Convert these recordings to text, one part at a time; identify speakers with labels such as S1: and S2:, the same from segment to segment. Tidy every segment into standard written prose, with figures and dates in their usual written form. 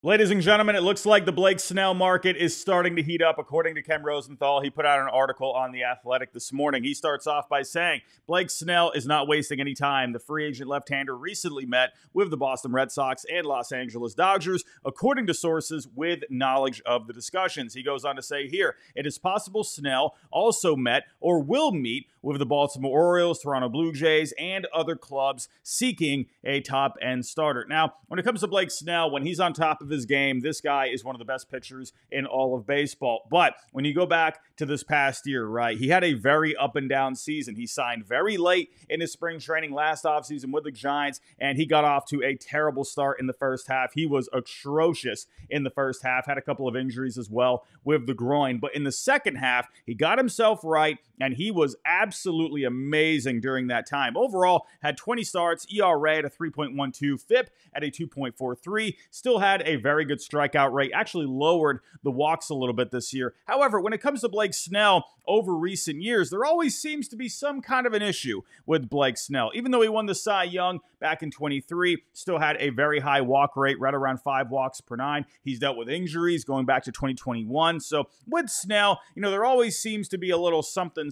S1: Ladies and gentlemen, it looks like the Blake Snell market is starting to heat up. According to Ken Rosenthal, he put out an article on The Athletic this morning. He starts off by saying, Blake Snell is not wasting any time. The free agent left-hander recently met with the Boston Red Sox and Los Angeles Dodgers, according to sources with knowledge of the discussions. He goes on to say here, it is possible Snell also met or will meet with the Baltimore Orioles, Toronto Blue Jays, and other clubs seeking a top-end starter. Now, when it comes to Blake Snell, when he's on top of his game, this guy is one of the best pitchers in all of baseball. But when you go back to this past year, right, he had a very up and down season. He signed very late in his spring training last offseason with the Giants, and he got off to a terrible start in the first half. He was atrocious in the first half, had a couple of injuries as well with the groin. But in the second half, he got himself right, and he was absolutely amazing during that time. Overall, had 20 starts, ERA at a 3.12, FIP at a 2.43, still had a very good strikeout rate, actually lowered the walks a little bit this year. However, when it comes to Blake Snell over recent years, there always seems to be some kind of an issue with Blake Snell. Even though he won the Cy Young back in 23, still had a very high walk rate, right around 5 walks per 9. He's dealt with injuries going back to 2021. So with Snell, there always seems to be a little something.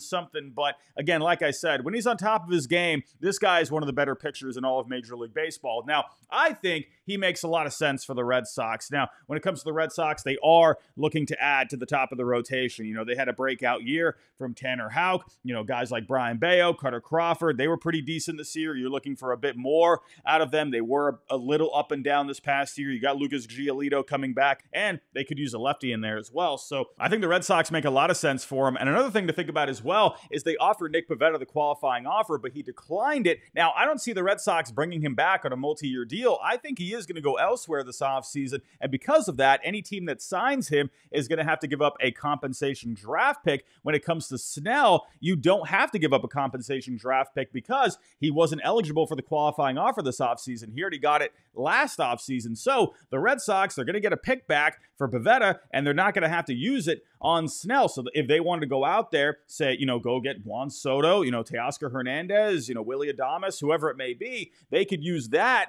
S1: But again, like I said, when he's on top of his game, this guy is one of the better pitchers in all of Major League Baseball. Now, I think he makes a lot of sense for the Red Sox. Now, when it comes to the Red Sox, they are looking to add to the top of the rotation. They had a breakout year from Tanner Houck. Guys like Brian Bayo, Cutter Crawford, they were pretty decent this year. You're looking for a bit more out of them. They were a little up and down this past year. You got Lucas Giolito coming back, and they could use a lefty in there as well. So I think the Red Sox make a lot of sense for him. And another thing to think about as well is they offered Nick Pivetta the qualifying offer, but he declined it. Now, I don't see the Red Sox bringing him back on a multi-year deal. I think he is going to go elsewhere this offseason, and because of that, any team that signs him is going to have to give up a compensation draft pick. When it comes to Snell, you don't have to give up a compensation draft pick because he wasn't eligible for the qualifying offer this offseason. He already got it last offseason. So the Red Sox, they're going to get a pick back for Pivetta, and they're not going to have to use it on Snell. So if they wanted to go out there, say, go get Juan Soto, Teoscar Hernandez, Willy Adames, whoever it may be, they could use that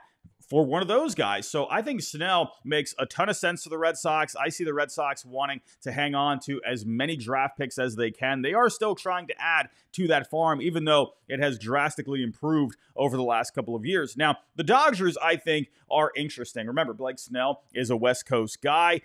S1: for one of those guys. So I think Snell makes a ton of sense to the Red Sox. I see the Red Sox wanting to hang on to as many draft picks as they can. They are still trying to add to that farm, even though it has drastically improved over the last couple of years. Now, the Dodgers, I think, are interesting. Remember, Blake Snell is a West Coast guy.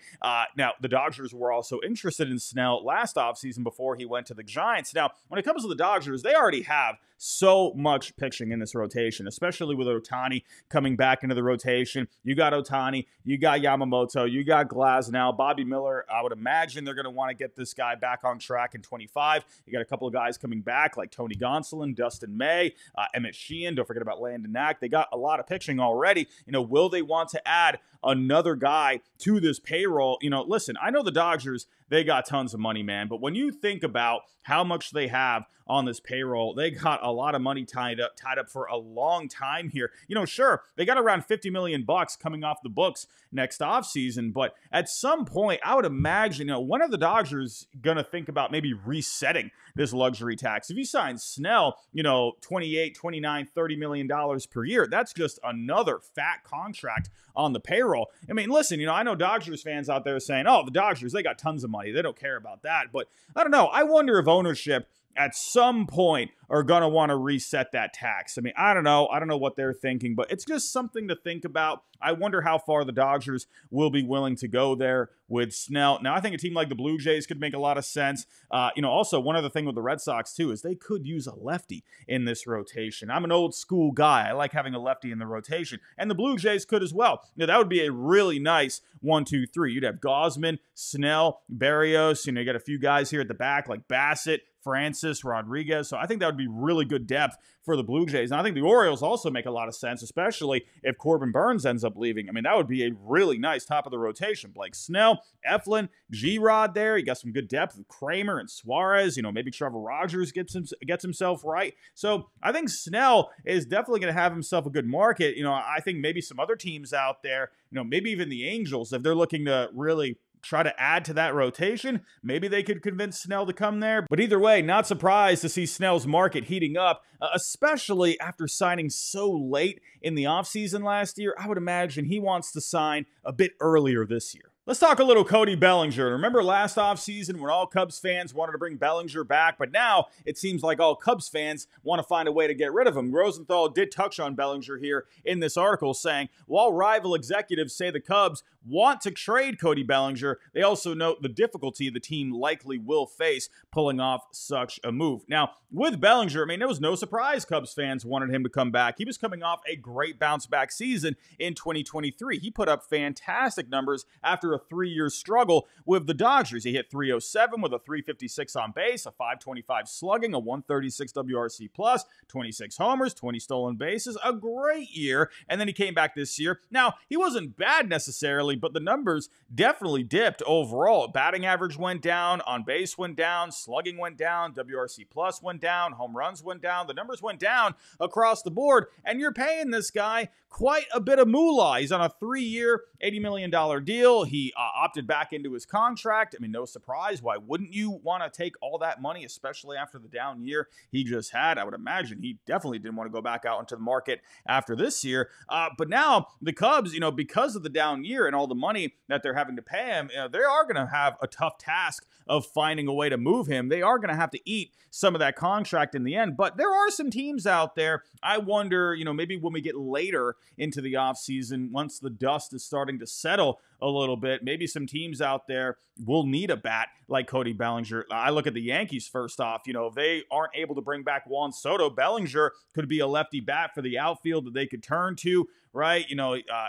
S1: Now, the Dodgers were also interested in Snell last offseason before he went to the Giants. Now, when it comes to the Dodgers, they already have so much pitching in this rotation, especially with Ohtani coming back into the rotation. You got Ohtani, you got Yamamoto, you got Glasnow, Bobby Miller. I would imagine they're going to want to get this guy back on track in 25. You got a couple of guys coming back like Tony Gonsolin, Dustin May, Emmett Sheehan. Don't forget about Landon Knack. They got a lot of pitching already. Will they want to add another guy to this payroll? Listen, I know the Dodgers, they got tons of money, man. But when you think about how much they have on this payroll, they got a lot of money tied up for a long time here. Sure, they got around $50 million coming off the books next offseason, but at some point, I would imagine, one of the Dodgers going to think about maybe resetting this luxury tax. If you sign Snell, $28, $29, $30 million per year, that's just another fat contract on the payroll. I mean, listen, I know Dodgers fans out there saying, oh, the Dodgers, they got tons of money. They don't care about that. But I don't know. I wonder if ownership at some point are going to want to reset that tax. I mean, I don't know. I don't know what they're thinking, but it's just something to think about. I wonder how far the Dodgers will be willing to go there with Snell. Now, I think a team like the Blue Jays could make a lot of sense. Also, one other thing with the Red Sox, too, is they could use a lefty in this rotation. I'm an old school guy. I like having a lefty in the rotation, and the Blue Jays could as well. That would be a really nice 1-2-3. You'd have Gausman, Snell, Berrios. You got a few guys here at the back like Bassett, Francis, Rodriguez. So I think that would be really good depth for the Blue Jays. And I think the Orioles also make a lot of sense, especially if Corbin Burns ends up leaving. I mean, that would be a really nice top of the rotation. Blake Snell, Eflin, G-Rod there. You got some good depth with Kramer and Suarez. Maybe Trevor Rogers gets himself right. So I think Snell is definitely going to have himself a good market. I think maybe some other teams out there, maybe even the Angels, if they're looking to really try to add to that rotation. Maybe they could convince Snell to come there. But either way, not surprised to see Snell's market heating up, especially after signing so late in the offseason last year. I would imagine he wants to sign a bit earlier this year. Let's talk a little Cody Bellinger. Remember last offseason when all Cubs fans wanted to bring Bellinger back, but now it seems like all Cubs fans want to find a way to get rid of him. Rosenthal did touch on Bellinger here in this article, saying, while rival executives say the Cubs want to trade Cody Bellinger, they also note the difficulty the team likely will face pulling off such a move. Now, with Bellinger, I mean, it was no surprise Cubs fans wanted him to come back. He was coming off a great bounce-back season in 2023. He put up fantastic numbers after a 3-year struggle with the Dodgers. He hit .307 with a .356 on base, a .525 slugging, a .136 WRC plus, 26 homers, 20 stolen bases, a great year, and then he came back this year. Now, he wasn't bad necessarily, but the numbers definitely dipped overall. Batting average went down, on base went down, slugging went down, WRC plus went down, home runs went down, the numbers went down across the board, and you're paying this guy quite a bit of moolah. He's on a 3-year, $80 million deal. He opted back into his contract. I mean, no surprise. Why wouldn't you want to take all that money, especially after the down year he just had? I would imagine he definitely didn't want to go back out into the market after this year. But now the Cubs, because of the down year and all the money that they're having to pay him, they are going to have a tough task of finding a way to move him. They are going to have to eat some of that contract in the end. But there are some teams out there. I wonder, maybe when we get later into the offseason, once the dust is starting to settle a little bit, maybe some teams out there will need a bat like Cody Bellinger. I look at the Yankees first off. If they aren't able to bring back Juan Soto, Bellinger could be a lefty bat for the outfield that they could turn to, right?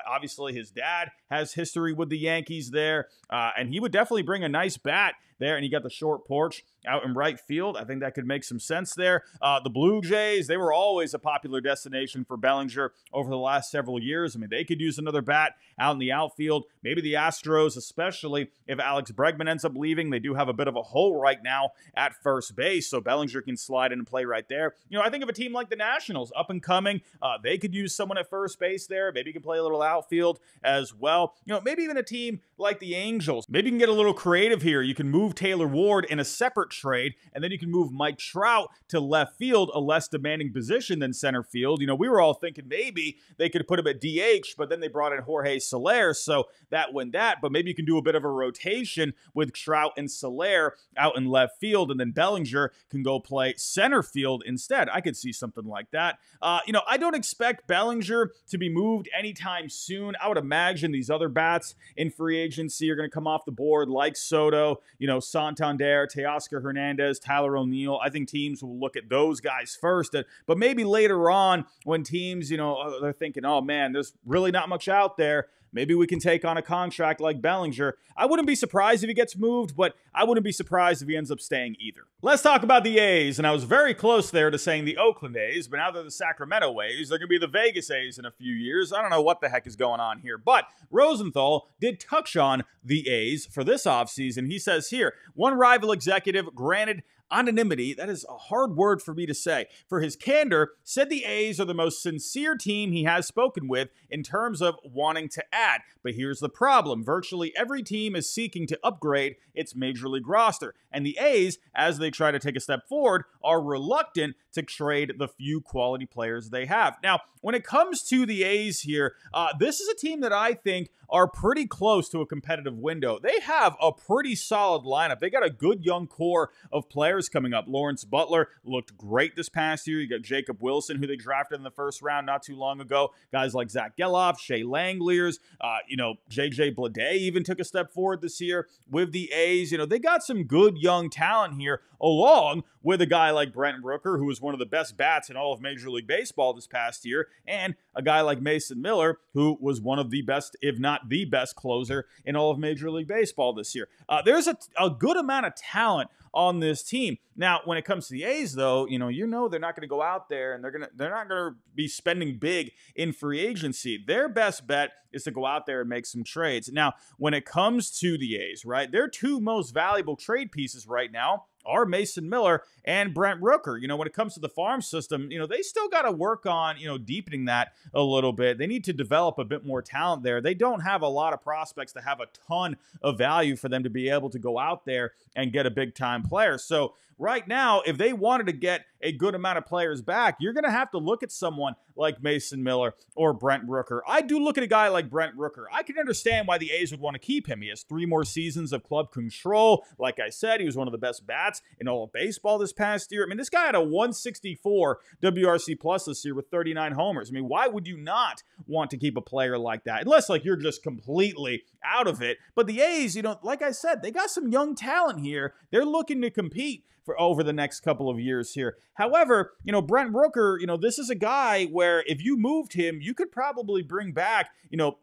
S1: Obviously his dad has history with the Yankees there, and he would definitely bring a nice bat there, and you got the short porch out in right field. I think that could make some sense there. The Blue Jays, they were always a popular destination for Bellinger over the last several years. I mean, they could use another bat out in the outfield. Maybe the Astros, especially if Alex Bregman ends up leaving. They do have a bit of a hole right now at first base, so Bellinger can slide in and play right there. I think of a team like the Nationals, up and coming. They could use someone at first base there. Maybe you can play a little outfield as well. Maybe even a team like the Angels. Maybe you can get a little creative here. You can move Taylor Ward in a separate trade, and then you can move Mike Trout to left field, a less demanding position than center field. We were all thinking maybe they could put him at DH, but then they brought in Jorge Soler, so that went that. But maybe you can do a bit of a rotation with Trout and Soler out in left field, and then Bellinger can go play center field instead. I could see something like that. I don't expect Bellinger to be moved anytime soon. I would imagine these other bats in free agency are going to come off the board, like Soto, Santander, Teoscar Hernandez, Tyler O'Neill. I think teams will look at those guys first, but maybe later on when teams, they're thinking, oh man, there's really not much out there. Maybe we can take on a contract like Bellinger. I wouldn't be surprised if he gets moved, but I wouldn't be surprised if he ends up staying either. Let's talk about the A's, and I was very close there to saying the Oakland A's, but now they're the Sacramento A's. They're going to be the Vegas A's in a few years. I don't know what the heck is going on here, but Rosenthal did touch on the A's for this offseason. He says here, one rival executive granted anonymity, that is a hard word for me to say, for his candor, said the A's are the most sincere team he has spoken with in terms of wanting to add. But here's the problem. Virtually every team is seeking to upgrade its major league roster, and the A's, as they try to take a step forward, are reluctant to trade the few quality players they have. Now, when it comes to the A's here, this is a team that I think are pretty close to a competitive window. They have a pretty solid lineup. They got a good young core of players coming up. Lawrence Butler looked great this past year. You got Jacob Wilson, who they drafted in the first round not too long ago. Guys like Zach Geloff, Shea Langeliers, JJ Bleday even took a step forward this year with the A's. They got some good young talent here, along with a guy like Brent Rooker, who was one of the best bats in all of Major League Baseball this past year, and a guy like Mason Miller, who was one of the best, if not the best closer in all of Major League Baseball this year. There's a good amount of talent on this team. Now, when it comes to the A's, though, they're not going to go out there and they're not going to be spending big in free agency. Their best bet is to go out there and make some trades. Now, when it comes to the A's, right, their two most valuable trade pieces right now are Mason Miller and Brent Rooker. When it comes to the farm system, they still got to work on, deepening that a little bit. They need to develop a bit more talent there. They don't have a lot of prospects to have a ton of value for them to be able to go out there and get a big time player. So right now, if they wanted to get a good amount of players back, you're going to have to look at someone like Mason Miller or Brent Rooker. I do look at a guy like Brent Rooker. I can understand why the A's would want to keep him. He has 3 more seasons of club control. Like I said, he was one of the best bats in all of baseball this past year. I mean, this guy had a 164 WRC plus this year with 39 homers. I mean, why would you not want to keep a player like that? Unless like you're just completely out of it. But the A's, like I said, they got some young talent here. They're looking to compete for over the next couple of years here. However, Brent Rooker, this is a guy where if you moved him, you could probably bring back,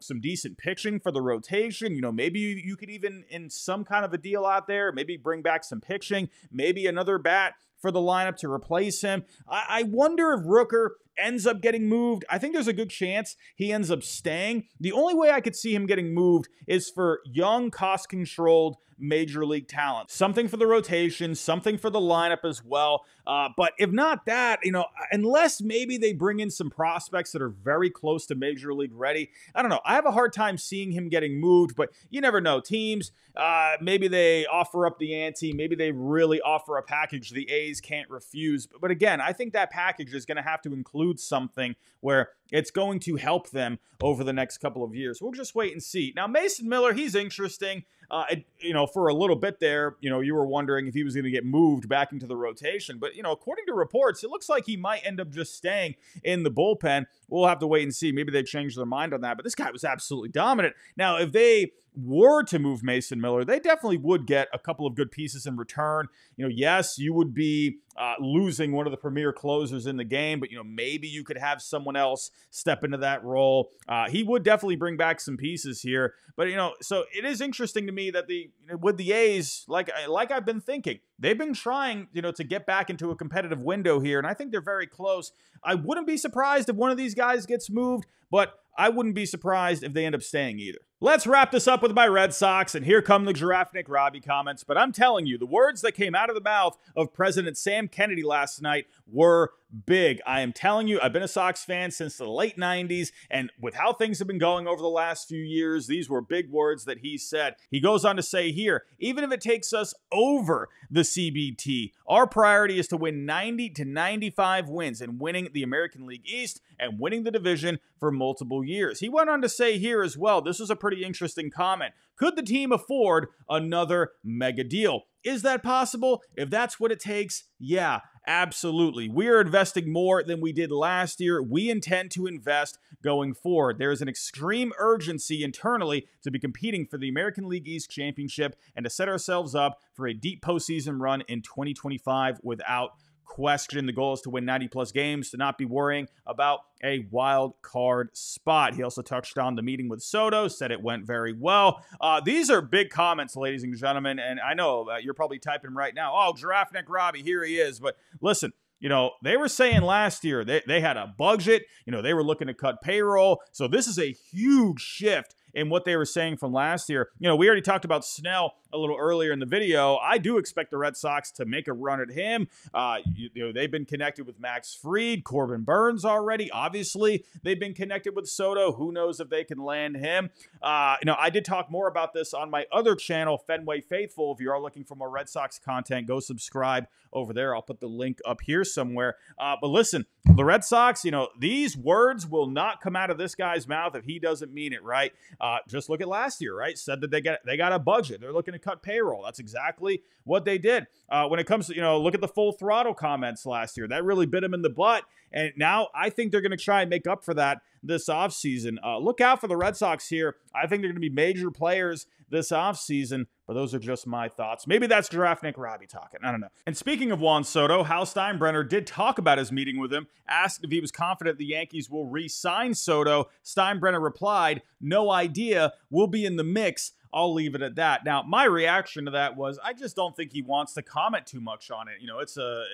S1: some decent pitching for the rotation. Maybe you could even in some kind of a deal out there, maybe bring back some pitching, maybe another bat for the lineup to replace him. I wonder if Rooker ends up getting moved. I think there's a good chance he ends up staying. The only way I could see him getting moved is for young, cost-controlled major league talent. Something for the rotation, something for the lineup as well. But if not that, unless maybe they bring in some prospects that are very close to major league ready, I don't know. I have a hard time seeing him getting moved, but you never know. Teams, maybe they offer up the ante. Maybe they really offer a package the A's can't refuse. But again, I think that package is going to have to include something where it's going to help them over the next couple of years. We'll just wait and see. Now, Mason Miller, he's interesting. For a little bit there, you were wondering if he was going to get moved back into the rotation. But, according to reports, it looks like he might end up just staying in the bullpen. We'll have to wait and see. Maybe they changed their mind on that. But this guy was absolutely dominant. Now, if they were to move Mason Miller, they definitely would get a couple of good pieces in return. Yes, you would be losing one of the premier closers in the game, but maybe you could have someone else step into that role. He would definitely bring back some pieces here, but so it is interesting to me that with the A's, like I've been thinking, they've been trying to get back into a competitive window here, and I think they're very close. I wouldn't be surprised if one of these guys gets moved, but I wouldn't be surprised if they end up staying either. Let's wrap this up with my Red Sox, and here come the Giraffe Nick Robbie comments. But I'm telling you, the words that came out of the mouth of President Sam Kennedy last night were big. I am telling you, I've been a Sox fan since the late 90s, and with how things have been going over the last few years, these were big words that he said. He goes on to say here, even if it takes us over the CBT, our priority is to win 90 to 95 wins and winning the American League East and winning the division for multiple years. He went on to say here as well, this was a pretty interesting comment. Could the team afford another mega deal? Is that possible? If that's what it takes, yeah, absolutely. We are investing more than we did last year. We intend to invest going forward. There is an extreme urgency internally to be competing for the American League East Championship and to set ourselves up for a deep postseason run in 2025 without question. The goal is to win 90-plus games, to not be worrying about a wild card spot. He also touched on the meeting with Soto, said it went very well. These are big comments, ladies and gentlemen, and I know you're probably typing right now, oh, Giraffe Neck Robbie, here he is. But listen, they were saying last year they had a budget. They were looking to cut payroll. So this is a huge shift in what they were saying from last year. We already talked about Snell a little earlier in the video. I do expect the Red Sox to make a run at him. They've been connected with Max Fried, Corbin Burns already. Obviously, they've been connected with Soto. Who knows if they can land him? I did talk more about this on my other channel, Fenway Faithful. If you are looking for more Red Sox content, go subscribe over there. I'll put the link up here somewhere. But listen, the Red Sox, these words will not come out of this guy's mouth if he doesn't mean it, right? Just look at last year, right? Said that they got a budget. They're looking to cut payroll. That's exactly what they did. When it comes to, look at the full throttle comments last year. That really bit them in the butt. And now I think they're going to try and make up for that this offseason. Look out for the Red Sox here. I think they're going to be major players this offseason, but those are just my thoughts. Maybe that's Giraffe Nick Robbie talking. I don't know. And speaking of Juan Soto, Hal Steinbrenner did talk about his meeting with him, asked if he was confident the Yankees will re-sign Soto. Steinbrenner replied, "No idea. We'll be in the mix. I'll leave it at that." Now, my reaction to that was, I just don't think he wants to comment too much on it.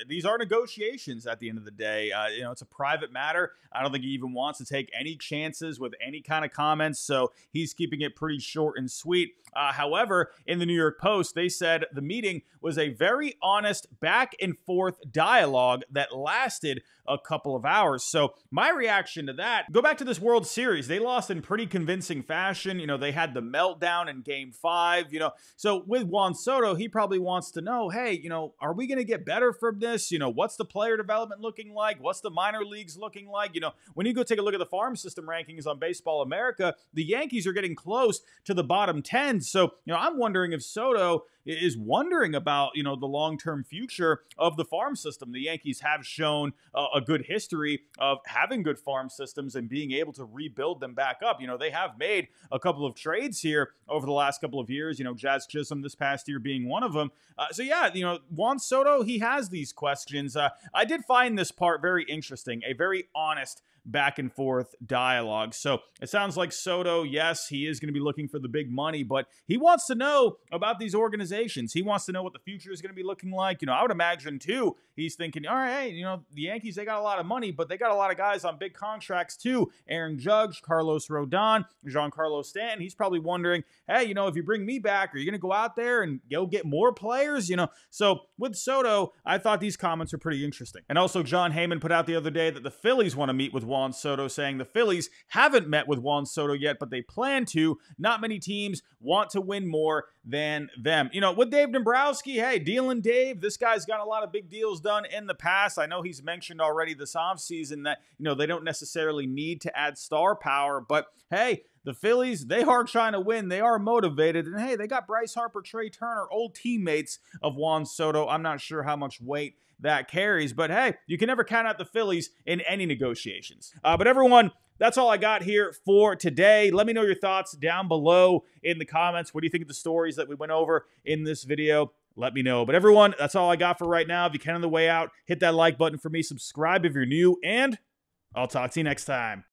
S1: These are negotiations at the end of the day. It's a private matter. I don't think he even wants to take any chances with any kind of comments, so he's keeping it pretty short and sweet. However, in the New York Post, they said the meeting was a very honest back and forth dialogue that lasted a couple of hours. So my reaction to that, go back to this World Series. They lost in pretty convincing fashion. They had the meltdown in Game 5, So with Juan Soto, he probably wants to know, hey, are we going to get better from this? What's the player development looking like? What's the minor leagues looking like? When you go take a look at the farm system rankings on Baseball America, the Yankees are getting close to the bottom 10. So, I'm wondering if Soto is wondering about, the long-term future of the farm system. The Yankees have shown a good history of having good farm systems and being able to rebuild them back up. They have made a couple of trades here over the last couple of years, Jazz Chisholm this past year being one of them. So yeah, Juan Soto, he has these questions. I did find this part very interesting, a very honest back and forth dialogue. So it sounds like Soto, yes, he is going to be looking for the big money, but he wants to know about these organizations. He wants to know what the future is going to be looking like. I would imagine too, he's thinking, all right, hey, the Yankees, they got a lot of money, but they got a lot of guys on big contracts too. Aaron Judge, Carlos Rodon, Giancarlo Stanton. He's probably wondering, hey, if you bring me back, are you going to go out there and go get more players? So with Soto, I thought these comments are pretty interesting. And also John Heyman put out the other day that the Phillies want to meet with Juan Soto, saying the Phillies haven't met with Juan Soto yet, but they plan to. Not many teams want to win more than them. With Dave Dombrowski, hey, dealing Dave, this guy's got a lot of big deals done in the past. I know he's mentioned already this offseason that, they don't necessarily need to add star power, but hey, the Phillies, they are trying to win. They are motivated. And hey, they got Bryce Harper, Trey Turner, old teammates of Juan Soto. I'm not sure how much weight that carries, but hey, you can never count out the Phillies in any negotiations. But everyone, that's all I got here for today. Let me know your thoughts down below in the comments. What do you think of the stories that we went over in this video? Let me know. But everyone, that's all I got for right now. If you can on the way out, hit that like button for me, subscribe if you're new, and I'll talk to you next time.